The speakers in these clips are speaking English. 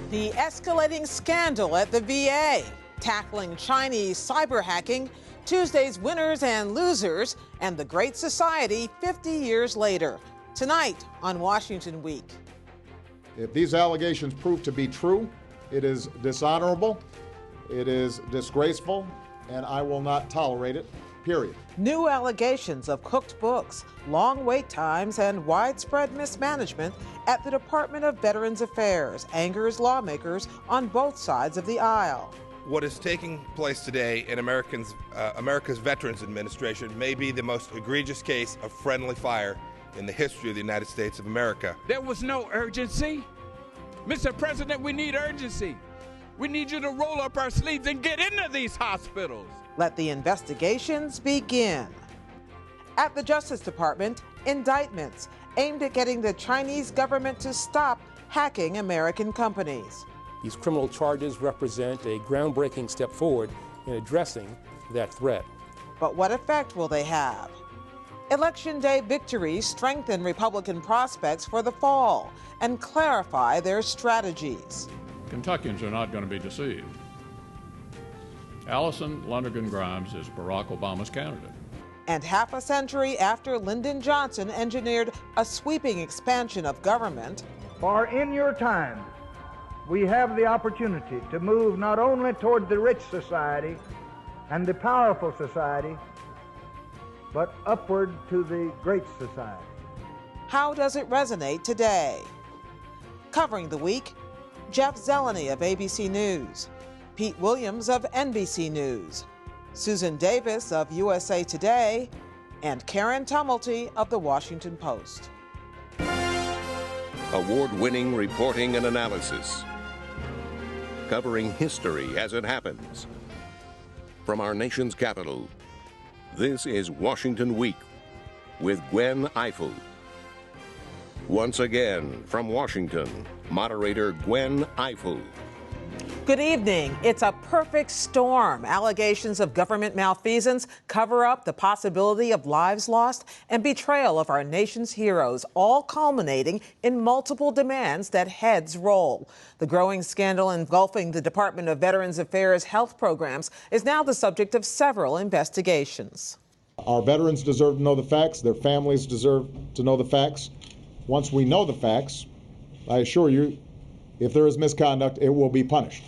The escalating scandal at the VA, tackling Chinese cyber hacking, Tuesday's winners and losers, and the Great Society 50 years later. Tonight on Washington Week. If these allegations prove to be true, it is dishonorable, it is disgraceful, and I will not tolerate it, period. New allegations of cooked books, long wait times, and widespread mismanagement at the Department of Veterans Affairs angers lawmakers on both sides of the aisle. What is taking place today in America's Veterans Administration may be the most egregious case of friendly fire in the history of the United States of America. There was no urgency. Mr. President, we need urgency. We need you to roll up our sleeves and get into these hospitals. Let the investigations begin. At the Justice Department, indictments aimed at getting the Chinese government to stop hacking American companies. These criminal charges represent a groundbreaking step forward in addressing that threat. But what effect will they have? Election Day victories strengthen Republican prospects for the fall and clarify their strategies. Kentuckians are not going to be deceived. Allison Lonergan Grimes is Barack Obama's candidate. And half a century after Lyndon Johnson engineered a sweeping expansion of government. For in your time, we have the opportunity to move not only toward the rich society and the powerful society, but upward to the great society. How does it resonate today? Covering the week, Jeff Zeleny of ABC News, Pete Williams of NBC News, Susan Davis of USA Today, and Karen Tumulty of The Washington Post. Award-winning reporting and analysis, covering history as it happens. From our nation's capital, this is Washington Week with Gwen Eiffel. Once again, from Washington, moderator Gwen Eiffel. Good evening. It's a perfect storm. Allegations of government malfeasance, cover up, the possibility of lives lost, and betrayal of our nation's heroes, all culminating in multiple demands that heads roll. The growing scandal engulfing the Department of Veterans Affairs health programs is now the subject of several investigations. Our veterans deserve to know the facts. Their families deserve to know the facts. Once we know the facts, I assure you, if there is misconduct, it will be punished.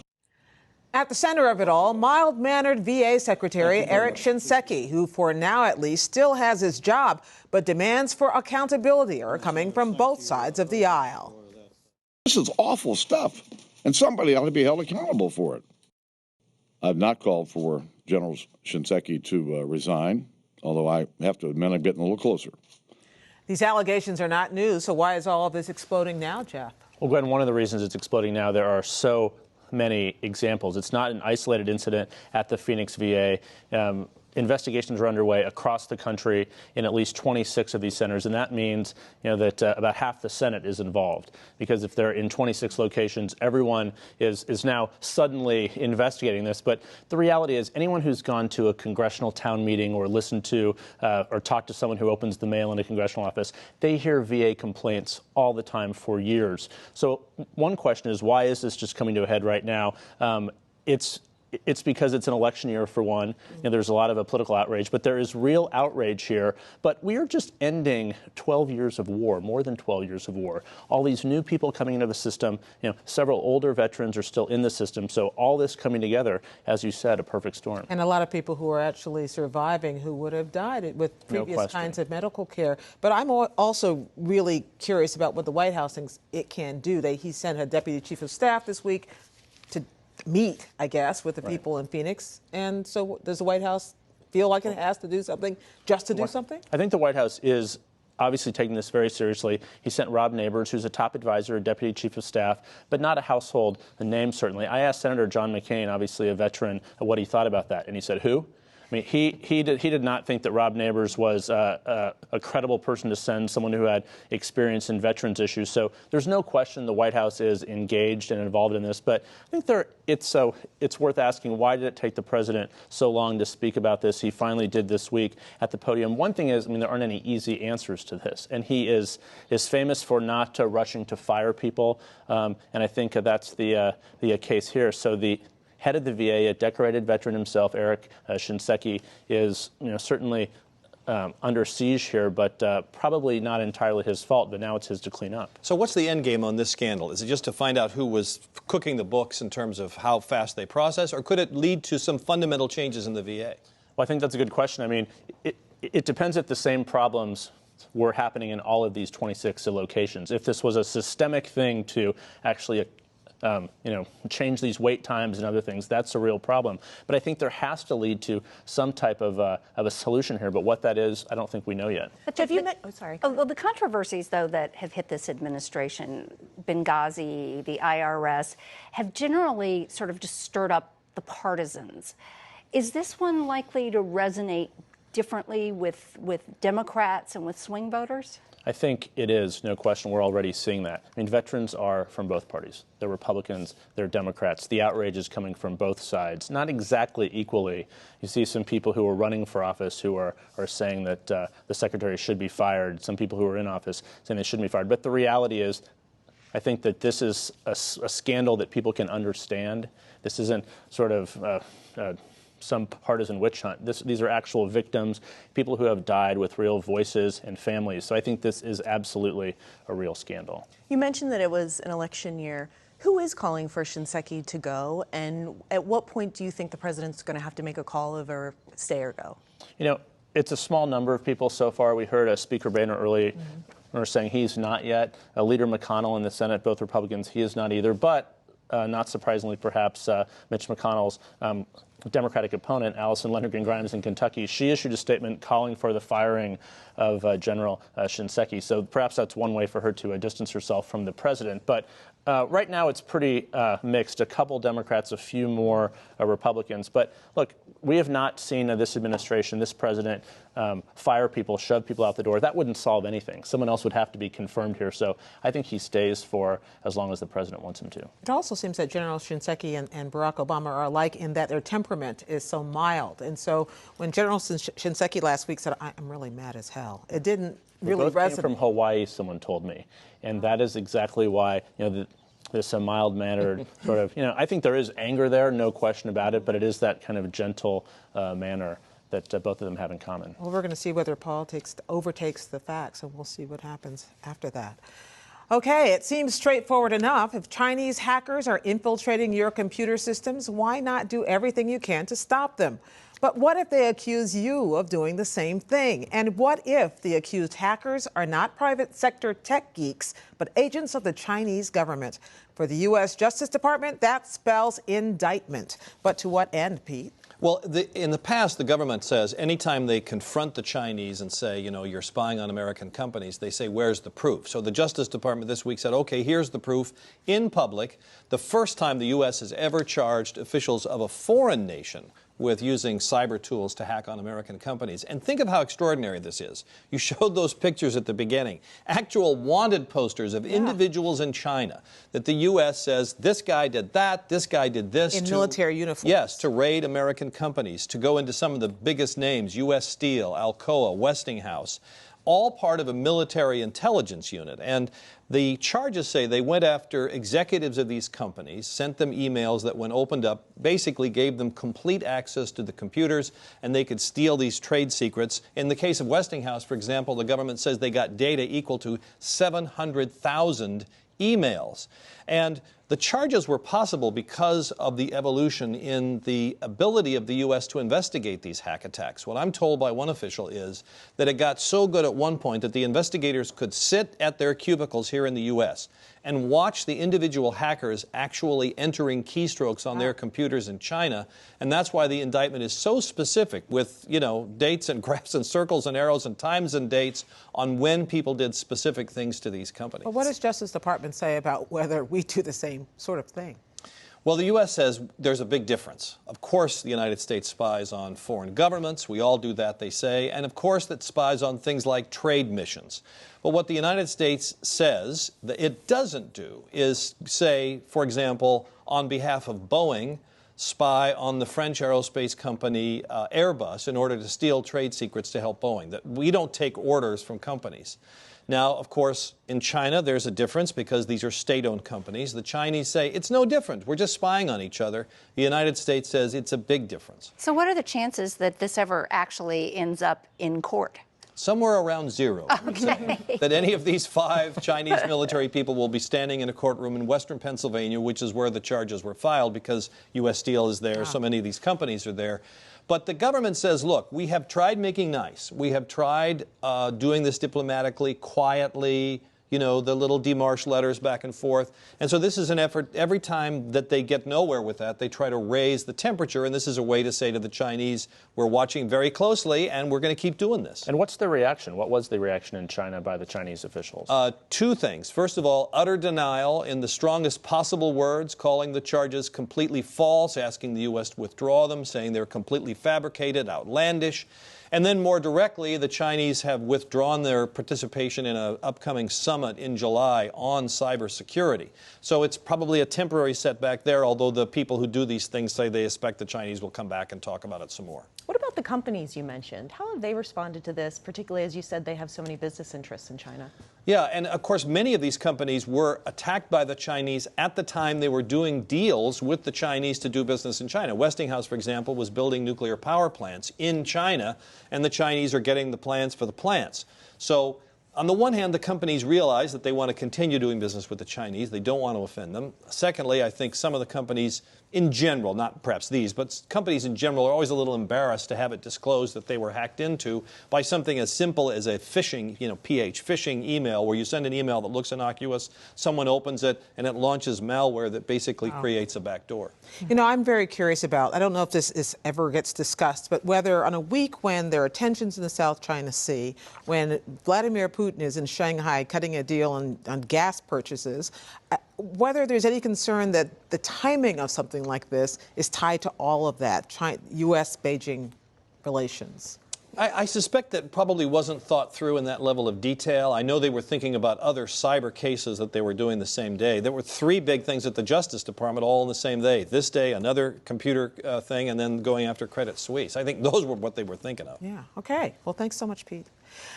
At the center of it all, mild-mannered VA Secretary Eric Shinseki, who for now at least still has his job, but demands for accountability are coming from both sides of the aisle. This is awful stuff, and somebody ought to be held accountable for it. I've not called for General Shinseki to resign, although I have to admit I'm getting a little closer. These allegations are not new, so why is all of this exploding now, Jeff? Well, Gwen, one of the reasons it's exploding now, there are so many examples. It's not an isolated incident at the Phoenix VA. Investigations are underway across the country in at least 26 of these centers, and that means that about half the Senate is involved, because if they're in 26 locations, everyone is now suddenly investigating this. But the reality is, anyone who's gone to a congressional town meeting or listened to or talked to someone who opens the mail in a congressional office, they hear VA complaints all the time for years. So one question is, why is this just coming to a head right now? It's because it's an election year, for one. There's a lot of a political outrage, but there is real outrage here. But we are just ending 12 years of war, more than 12 years of war. All these new people coming into the system, several older veterans are still in the system. So all this coming together, as you said, a perfect storm. And a lot of people who are actually surviving who would have died with previous kinds of medical care. But I'm also really curious about what the White House thinks it can do. He sent a deputy chief of staff this week to meet, I guess, with the people in Phoenix. And so does the White House feel like it has to do something just to do something? I think the White House is obviously taking this very seriously. He sent Rob Neighbors, who's a top advisor, a deputy chief of staff, but not a household name, certainly. I asked Senator John McCain, obviously a veteran, what he thought about that. And he said, who? I mean, he did not think that Rob Neighbors was a credible person to send, someone who had experience in veterans issues. So there's no question the White House is engaged and involved in this. But I think it's worth asking, why did it take the president so long to speak about this? He finally did this week at the podium. One thing is, I mean, there aren't any easy answers to this, and he is famous for not rushing to fire people, and I think that's the case here. So the head of the VA, a decorated veteran himself, Eric Shinseki, is certainly under siege here, but probably not entirely his fault, but now it's his to clean up. So what's the end game on this scandal? Is it just to find out who was cooking the books in terms of how fast they process, or could it lead to some fundamental changes in the VA? Well, I think that's a good question. I mean, it depends if the same problems were happening in all of these 26 locations. If this was a systemic thing to actually change these wait times and other things, that's a real problem. But I think there has to lead to some type of a solution here. But what that is, I don't think we know yet. But well, the controversies, though, that have hit this administration, Benghazi, the IRS, have generally sort of just stirred up the partisans. Is this one likely to resonate differently with Democrats and with swing voters? I think it is, no question. We're already seeing that. I mean, veterans are from both parties. They're Republicans, they're Democrats. The outrage is coming from both sides, not exactly equally. You see some people who are running for office who are saying that the secretary should be fired, some people who are in office saying they shouldn't be fired. But the reality is, I think that this is a scandal that people can understand. This isn't sort of some partisan witch hunt. These are actual victims, people who have died with real voices and families. So I think this is absolutely a real scandal. You mentioned that it was an election year. Who is calling for Shinseki to go? And at what point do you think the president's going to have to make a call of or stay or go? It's a small number of people so far. We heard Speaker Boehner earlier saying he's not yet. Leader McConnell in the Senate, both Republicans, he is not either. But not surprisingly, perhaps, Mitch McConnell's Democratic opponent, Allison Lonergan Grimes in Kentucky, she issued a statement calling for the firing of General Shinseki. So perhaps that's one way for her to distance herself from the president. But right now it's pretty mixed. A couple Democrats, a few more Republicans. But look, we have not seen this administration, this president, fire people, shove people out the door. That wouldn't solve anything. Someone else would have to be confirmed here. So I think he stays for as long as the president wants him to. It also seems that General Shinseki and Barack Obama are alike in that their temperament is so mild. And so when General Shinseki last week said, I'm really mad as hell, it didn't really resonate. Came from Hawaii, someone told me. And that is exactly why, this mild-mannered sort of, I think there is anger there, no question about it, but it is that kind of gentle manner that both of them have in common. Well, we're going to see whether politics overtakes the facts, and we'll see what happens after that. Okay, it seems straightforward enough. If Chinese hackers are infiltrating your computer systems, why not do everything you can to stop them? But what if they accuse you of doing the same thing? And what if the accused hackers are not private sector tech geeks, but agents of the Chinese government? For the U.S. Justice Department, that spells indictment. But to what end, Pete? Well, in the past, the government says anytime they confront the Chinese and say, you're spying on American companies, they say, where's the proof? So the Justice Department this week said, okay, here's the proof in public. The first time the U.S. has ever charged officials of a foreign nation with using cyber tools to hack on American companies. And think of how extraordinary this is. You showed those pictures at the beginning. Actual wanted posters of individuals in China that the U.S. says, this guy did that, this guy did this. In military uniforms. Yes, to raid American companies, to go into some of the biggest names, U.S. Steel, Alcoa, Westinghouse, all part of a military intelligence unit. And the charges say they went after executives of these companies, sent them emails that, when opened up, basically gave them complete access to the computers, and they could steal these trade secrets. In the case of Westinghouse, for example, the government says they got data equal to 700,000 emails. And the charges were possible because of the evolution in the ability of the U.S. to investigate these hack attacks. What I'm told by one official is that it got so good at one point that the investigators could sit at their cubicles here in the U.S. and watch the individual hackers actually entering keystrokes on their computers in China. And that's why the indictment is so specific with, dates and graphs and circles and arrows and times and dates on when people did specific things to these companies. But what does Justice Department say about whether we do the same sort of thing? Well, the U.S. says there's a big difference. Of course, the United States spies on foreign governments. We all do that, they say. And of course, it spies on things like trade missions. But what the United States says that it doesn't do is say, for example, on behalf of Boeing, spy on the French aerospace company Airbus in order to steal trade secrets to help Boeing. That we don't take orders from companies. Now, of course, in China, there's a difference because these are state-owned companies. The Chinese say it's no different. We're just spying on each other. The United States says it's a big difference. So what are the chances that this ever actually ends up in court? Somewhere around zero. Okay. That any of these 5 Chinese military people will be standing in a courtroom in western Pennsylvania, which is where the charges were filed because U.S. Steel is there, so many of these companies are there. But the government says, look, we have tried making nice. We have tried doing this diplomatically, quietly, you know, the little démarche letters back and forth. And so this is an effort. Every time that they get nowhere with that, they try to raise the temperature. And this is a way to say to the Chinese, we're watching very closely and we're going to keep doing this. And what's the reaction? What was the reaction in China by the Chinese officials? 2 things. First of all, utter denial in the strongest possible words, calling the charges completely false, asking the U.S. to withdraw them, saying they're completely fabricated, outlandish. And then more directly, the Chinese have withdrawn their participation in an upcoming summit in July on cybersecurity. So it's probably a temporary setback there, although the people who do these things say they expect the Chinese will come back and talk about it some more. What about the companies you mentioned? How have they responded to this, particularly as you said they have so many business interests in China? Yeah, and of course many of these companies were attacked by the Chinese at the time they were doing deals with the Chinese to do business in China. Westinghouse, for example, was building nuclear power plants in China, and the Chinese are getting the plans for the plants. So on the one hand, the companies realize that they want to continue doing business with the Chinese. They don't want to offend them. Secondly, I think some of the companies in general, not perhaps these, but companies in general are always a little embarrassed to have it disclosed that they were hacked into by something as simple as a phishing, phishing email, where you send an email that looks innocuous, someone opens it, and it launches malware that basically creates a backdoor. You know, I'm very curious about, I don't know if this ever gets discussed, but whether on a week when there are tensions in the South China Sea, when Vladimir Putin is in Shanghai cutting a deal on gas purchases, whether there's any concern that the timing of something like this is tied to all of that, U.S.-Beijing relations. I suspect that probably wasn't thought through in that level of detail. I know they were thinking about other cyber cases that they were doing the same day. There were 3 big things at the Justice Department all on the same day. This day, another computer thing, and then going after Credit Suisse. I think those were what they were thinking of. Yeah, okay. Well, thanks so much, Pete.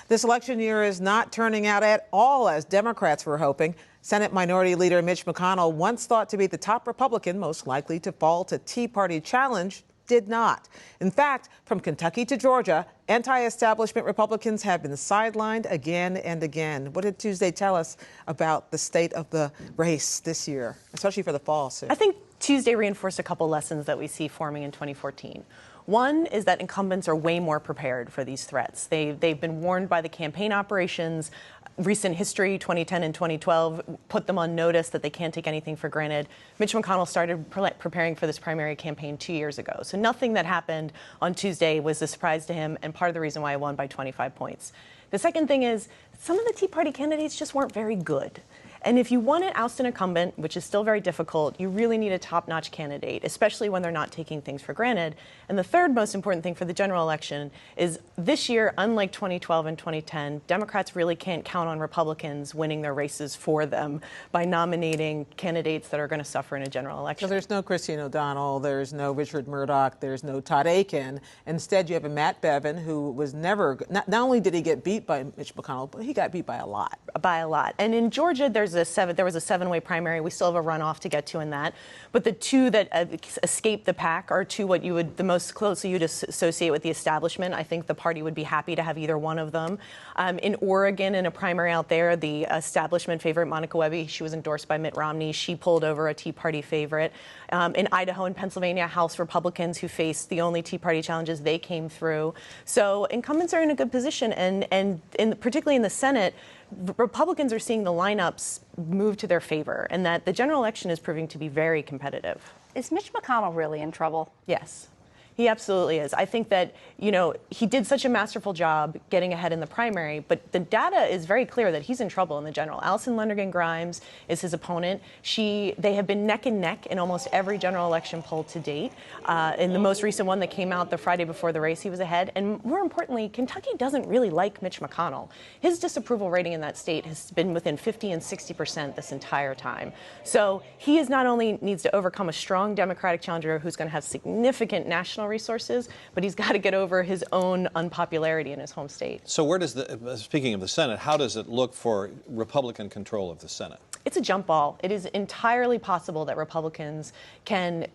This election year is not turning out at all as Democrats were hoping. Senate Minority Leader Mitch McConnell, once thought to be the top Republican most likely to fall to Tea Party challenge, did not. In fact, from Kentucky to Georgia, anti-establishment Republicans have been sidelined again and again. What did Tuesday tell us about the state of the race this year, especially for the fall, Sue? I think Tuesday reinforced a couple lessons that we see forming in 2014. One is that incumbents are way more prepared for these threats. They've been warned by the campaign operations. Recent history, 2010 and 2012, put them on notice that they can't take anything for granted. Mitch McConnell started preparing for this primary campaign 2 years ago. So nothing that happened on Tuesday was a surprise to him, and part of the reason why he won by 25 points. The second thing is some of the Tea Party candidates just weren't very good. And if you want to oust an incumbent, which is still very difficult, you really need a top-notch candidate, especially when they're not taking things for granted. And the third most important thing for the general election is this year, unlike 2012 and 2010, Democrats really can't count on Republicans winning their races for them by nominating candidates that are going to suffer in a general election. So there's no Christine O'Donnell, there's no Richard Murdoch, there's no Todd Akin. Instead, you have a Matt Bevin who was never, not only did he get beat by Mitch McConnell, but he got beat by a lot. By a lot. And in Georgia, there was a 7-way primary. We still have a runoff to get to in that. But the 2 that escaped the pack are 2 what you would, the most closely you'd associate with the establishment. I think the party would be happy to have either one of them. In Oregon, in a primary out there, the establishment favorite, Monica Webby, she was endorsed by Mitt Romney. She pulled over a Tea Party favorite. In Idaho and Pennsylvania, House Republicans who faced the only Tea Party challenges, they came through. So incumbents are in a good position. And particularly in the Senate, Republicans are seeing the lineups move to their favor, and that the general election is proving to be very competitive. Is Mitch McConnell really in trouble? Yes. He absolutely is. I think that, he did such a masterful job getting ahead in the primary, but the data is very clear that he's in trouble in the general. Alison Lonergan Grimes is his opponent. They have been neck and neck in almost every general election poll to date. In the most recent one that came out the Friday before the race, he was ahead. And more importantly, Kentucky doesn't really like Mitch McConnell. His disapproval rating in that state has been within 50 and 60% this entire time. So he is not only needs to overcome a strong Democratic challenger who's going to have significant national resources, but he's got to get over his own unpopularity in his home state. So where does speaking of the Senate, how does it look for Republican control of the Senate? It's a jump ball. It is entirely possible that Republicans can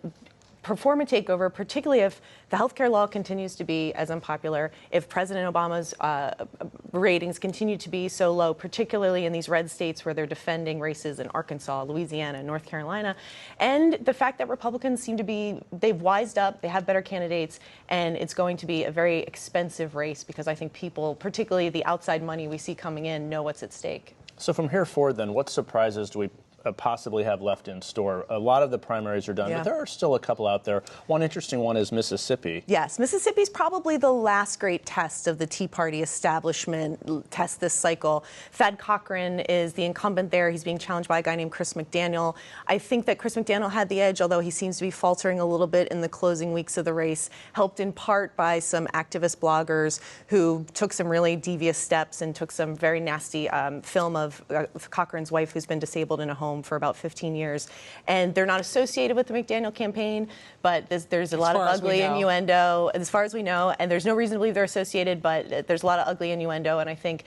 perform a takeover, particularly if the health care law continues to be as unpopular, if President Obama's ratings continue to be so low, particularly in these red states where they're defending races in Arkansas, Louisiana, North Carolina, and the fact that Republicans they've wised up, they have better candidates, and it's going to be a very expensive race because I think people, particularly the outside money we see coming in, know what's at stake. So from here forward, then, what surprises do we possibly have left in store? A lot of the primaries are done, but there are still a couple out there. One interesting one is Mississippi. Yes, Mississippi's probably the last great test of the Tea Party establishment test this cycle. Thad Cochran is the incumbent there. He's being challenged by a guy named Chris McDaniel. I think that Chris McDaniel had the edge, although he seems to be faltering a little bit in the closing weeks of the race, helped in part by some activist bloggers who took some really devious steps and took some very nasty film of Cochran's wife who's been disabled in a home for about 15 years. And they're not associated with the McDaniel campaign, but there's a lot of ugly innuendo, as far as we know, and there's no reason to believe they're associated, but there's a lot of ugly innuendo, and I think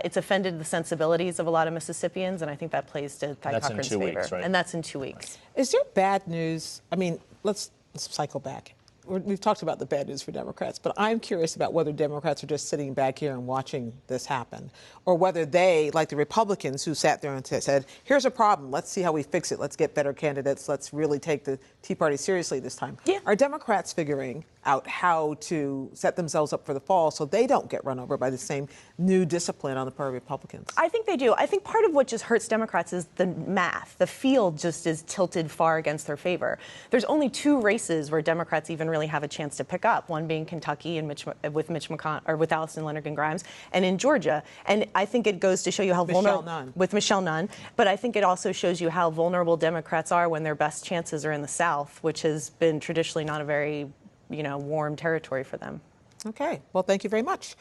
it's offended the sensibilities of a lot of Mississippians, and I think that plays to Thad Cochran's favor. Weeks, right? And that's in 2 weeks. Is there bad news? I mean, let's cycle back. We've talked about the bad news for Democrats, but I'm curious about whether Democrats are just sitting back here and watching this happen, or whether they, like the Republicans who sat there and said, here's a problem, let's see how we fix it, let's get better candidates, let's really take the Tea Party seriously this time. Yeah. Are Democrats figuring out how to set themselves up for the fall so they don't get run over by the same new discipline on the part of Republicans? I think they do. I think part of what just hurts Democrats is the math. The field just is tilted far against their favor. There's only 2 races where Democrats even really have a chance to pick up, one being Kentucky and with Mitch McConnell, or with Alison Lonergan Grimes, and in Georgia. And I think it goes to show you how vulnerable with Michelle Nunn, but I think it also shows you how vulnerable Democrats are when their best chances are in the South, which has been traditionally not a very warm territory for them. Okay. Well, thank you very much.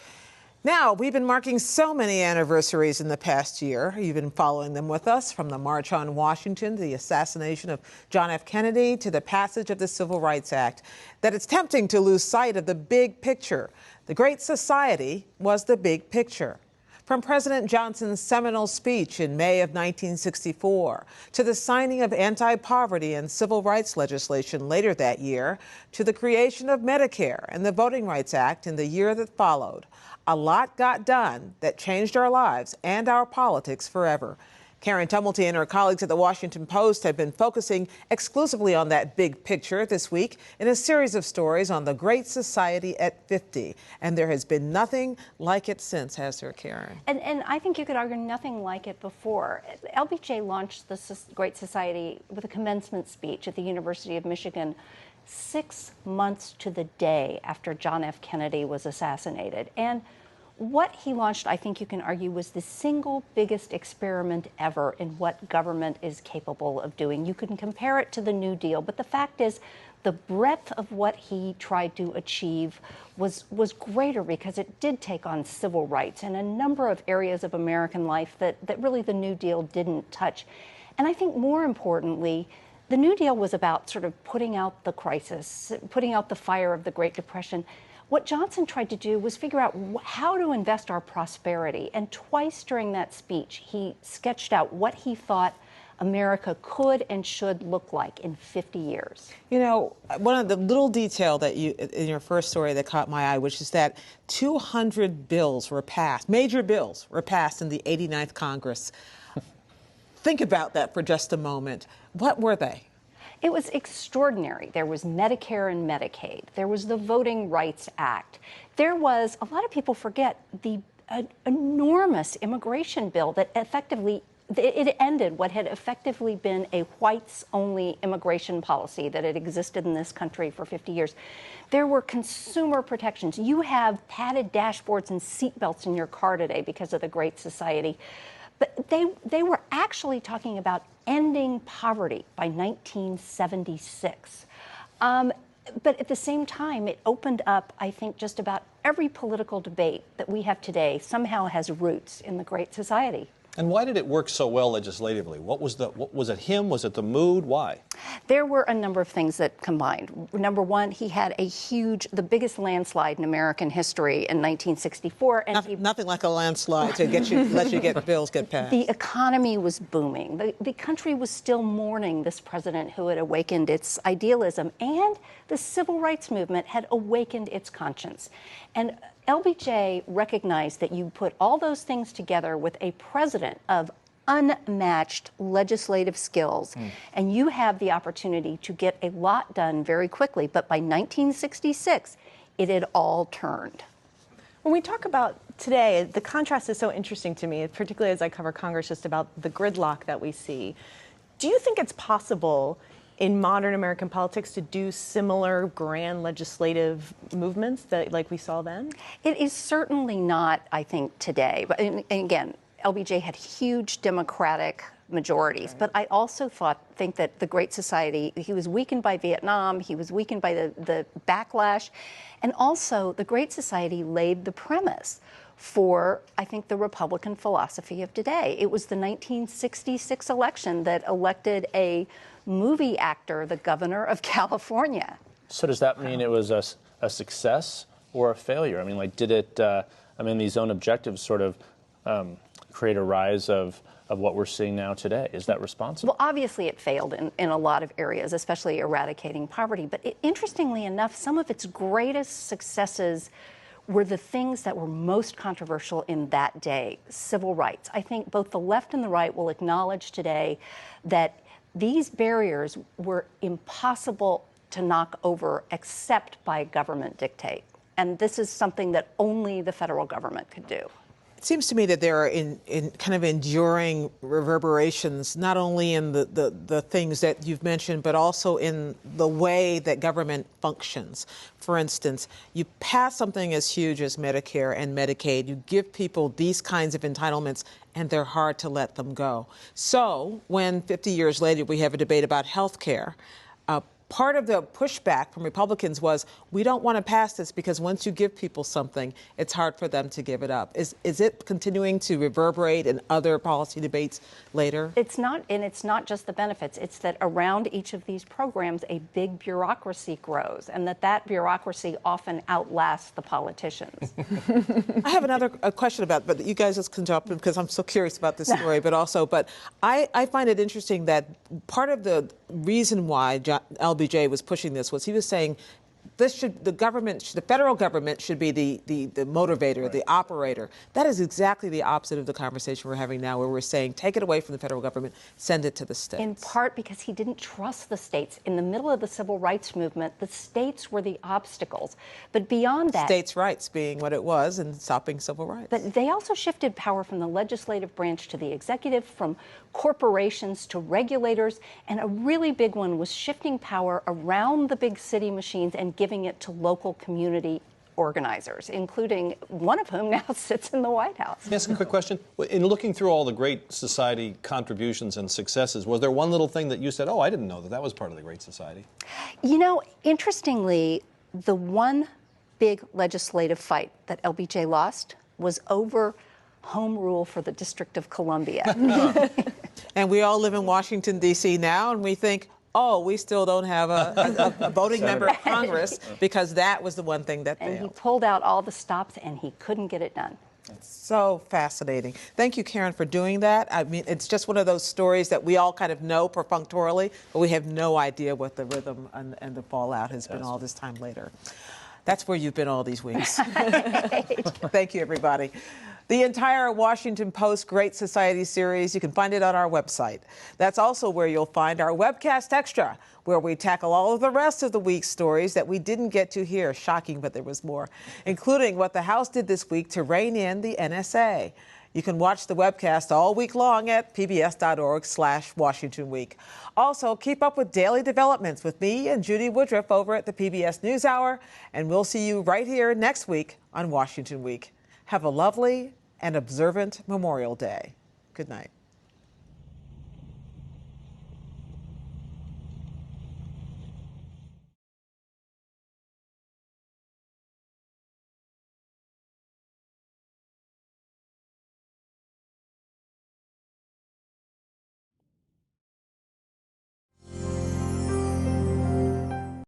Now, we've been marking so many anniversaries in the past year. You've been following them with us, from the March on Washington to the assassination of John F. Kennedy to the passage of the Civil Rights Act, that it's tempting to lose sight of the big picture. The Great Society was the big picture. From President Johnson's seminal speech in May of 1964 to the signing of anti-poverty and civil rights legislation later that year, to the creation of Medicare and the Voting Rights Act in the year that followed, a lot got done that changed our lives and our politics forever. Karen Tumulty and her colleagues at the Washington Post have been focusing exclusively on that big picture this week in a series of stories on the Great Society at 50. And there has been nothing like it since, has there, Karen? And I think you could argue nothing like it before. LBJ launched the Great Society with a commencement speech at the University of Michigan 6 months to the day after John F. Kennedy was assassinated. And what he launched, I think you can argue, was the single biggest experiment ever in what government is capable of doing. You can compare it to the New Deal, but the fact is the breadth of what he tried to achieve was greater because it did take on civil rights and a number of areas of American life that really the New Deal didn't touch. And I think more importantly, the New Deal was about sort of putting out the crisis, putting out the fire of the Great Depression. What Johnson tried to do was figure out how to invest our prosperity. And twice during that speech, he sketched out what he thought America could and should look like in 50 years. You know, one of the little detail that in your first story that caught my eye, which is that 200 bills were passed, major bills were passed in the 89th Congress. Think about that for just a moment. What were they? It was extraordinary. There was Medicare and Medicaid. There was the Voting Rights Act. There was, a lot of people forget, the enormous immigration bill that effectively it ended what had effectively been a whites-only immigration policy that had existed in this country for 50 years. There were consumer protections. You have padded dashboards and seatbelts in your car today because of the Great Society. But they were actually talking about ending poverty by 1976. But at the same time, it opened up, I think, just about every political debate that we have today somehow has roots in the Great Society. And why did it work so well legislatively? What was it him? Was it the mood? Why? There were a number of things that combined. Number one, he had the biggest landslide in American history in 1964. And nothing like a landslide to let you get bills get passed. The economy was booming. The country was still mourning this president who had awakened its idealism, and the civil rights movement had awakened its conscience. And LBJ recognized that you put all those things together with a president of unmatched legislative skills, and you have the opportunity to get a lot done very quickly. But by 1966, it had all turned. When we talk about today, the contrast is so interesting to me, particularly as I cover Congress, just about the gridlock that we see. Do you think it's possible in modern American politics to do similar grand legislative movements like we saw then? It is certainly not, I think, today. But and again, LBJ had huge Democratic majorities. But I also think that the Great Society, he was weakened by Vietnam, he was weakened by the backlash, and also the Great Society laid the premise for, I think, the Republican philosophy of today. It was the 1966 election that elected a movie actor, the governor of California. So does that mean it was a success or a failure? I mean, like, did it, these own objectives sort of create a rise of what we're seeing now today? Is that responsible? Well, obviously it failed in a lot of areas, especially eradicating poverty. But interestingly enough, some of its greatest successes were the things that were most controversial in that day, civil rights. I think both the left and the right will acknowledge today that these barriers were impossible to knock over except by government dictate. And this is something that only the federal government could do. It seems to me that there are in kind of enduring reverberations, not only in the things that you've mentioned, but also in the way that government functions. For instance, you pass something as huge as Medicare and Medicaid, you give people these kinds of entitlements, and they're hard to let them go. So when 50 years later we have a debate about health care, part of the pushback from Republicans was, we don't want to pass this because once you give people something, it's hard for them to give it up. Is it continuing to reverberate in other policy debates later? It's not, and it's not just the benefits. It's that around each of these programs, a big bureaucracy grows, and that bureaucracy often outlasts the politicians. I have another question about, but you guys just can jump in because I'm so curious about this story, but I find it interesting that part of the reason why LBJ was pushing this was he was saying the federal government should be the motivator, the operator. That is exactly the opposite of the conversation we're having now, where we're saying take it away from the federal government, send it to the states. In part because he didn't trust the states. In the middle of the civil rights movement, the states were the obstacles. But beyond that, states' rights being what it was and stopping civil rights. But they also shifted power from the legislative branch to the executive, from corporations to regulators, and a really big one was shifting power around the big city machines and giving it to local community organizers, including one of whom now sits in the White House. Can I ask a quick question? In looking through all the Great Society contributions and successes, was there one little thing that you said, oh, I didn't know that was part of the Great Society? You know, interestingly, the one big legislative fight that LBJ lost was over home rule for the District of Columbia. And we all live in Washington, D.C. now, and we think, oh, we still don't have a voting member of Congress, because that was the one thing that failed. And he pulled out all the stops, and he couldn't get it done. It's so fascinating. Thank you, Karen, for doing that. I mean, it's just one of those stories that we all kind of know perfunctorily, but we have no idea what the rhythm and the fallout has been all this time later. That's where you've been all these weeks. Thank you, everybody. The entire Washington Post Great Society series, you can find it on our website. That's also where you'll find our webcast extra, where we tackle all of the rest of the week's stories that we didn't get to hear. Shocking, but there was more, including what the House did this week to rein in the NSA. You can watch the webcast all week long at pbs.org/Washington Week. Also, keep up with daily developments with me and Judy Woodruff over at the PBS NewsHour, and we'll see you right here next week on Washington Week. Have a lovely and observant Memorial Day. Good night.